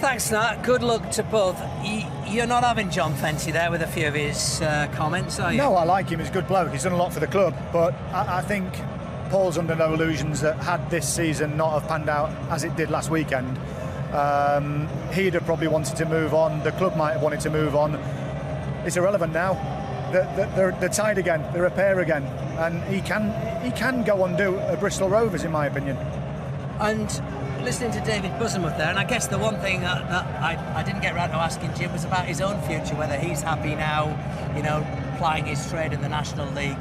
Thanks, Nat. Good luck to both. You're not having John Fenty there with a few of his comments, are you? No, I like him. He's a good bloke. He's done a lot for the club. But I think Paul's under no illusions that had this season not have panned out as it did last weekend, he'd have probably wanted to move on. The club might have wanted to move on. It's irrelevant now. They're tied again. They're a pair again. And he can go and do a Bristol Rovers, in my opinion. And listening to David Bosomworth there, and I guess the one thing that I didn't get around to asking Jim was about his own future, whether he's happy now, plying his trade in the National League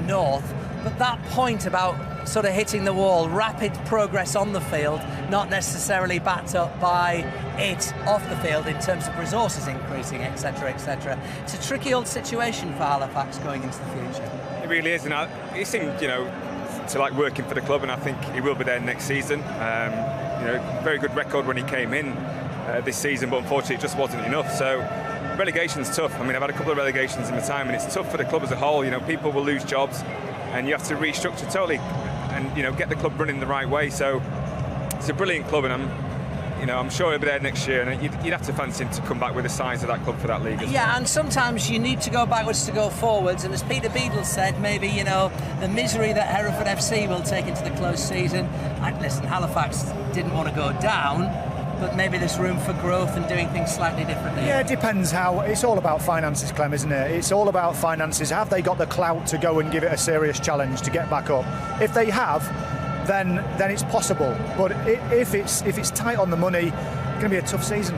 North. But that point about sort of hitting the wall, rapid progress on the field, not necessarily backed up by it off the field in terms of resources increasing, etc., etc. It's a tricky old situation for Halifax going into the future. It really is, and he seemed, to like working for the club, and I think he will be there next season. Very good record when he came in this season, but unfortunately it just wasn't enough. So relegation's tough. I mean, I've had a couple of relegations in my time, and it's tough for the club as a whole. People will lose jobs, and you have to restructure totally, and get the club running the right way. So it's a brilliant club, and I'm sure he'll be there next year, and you'd have to fancy him to come back with the size of that club for that league as well. And sometimes you need to go backwards to go forwards, and as Peter Beadle said, maybe, the misery that Hereford FC will take into the close season. Listen, Halifax didn't want to go down, but maybe there's room for growth and doing things slightly differently. Yeah, it depends how. It's all about finances, Clem, isn't it? It's all about finances. Have they got the clout to go and give it a serious challenge to get back up? If they have, then it's possible. But if it's tight on the money, it's going to be a tough season.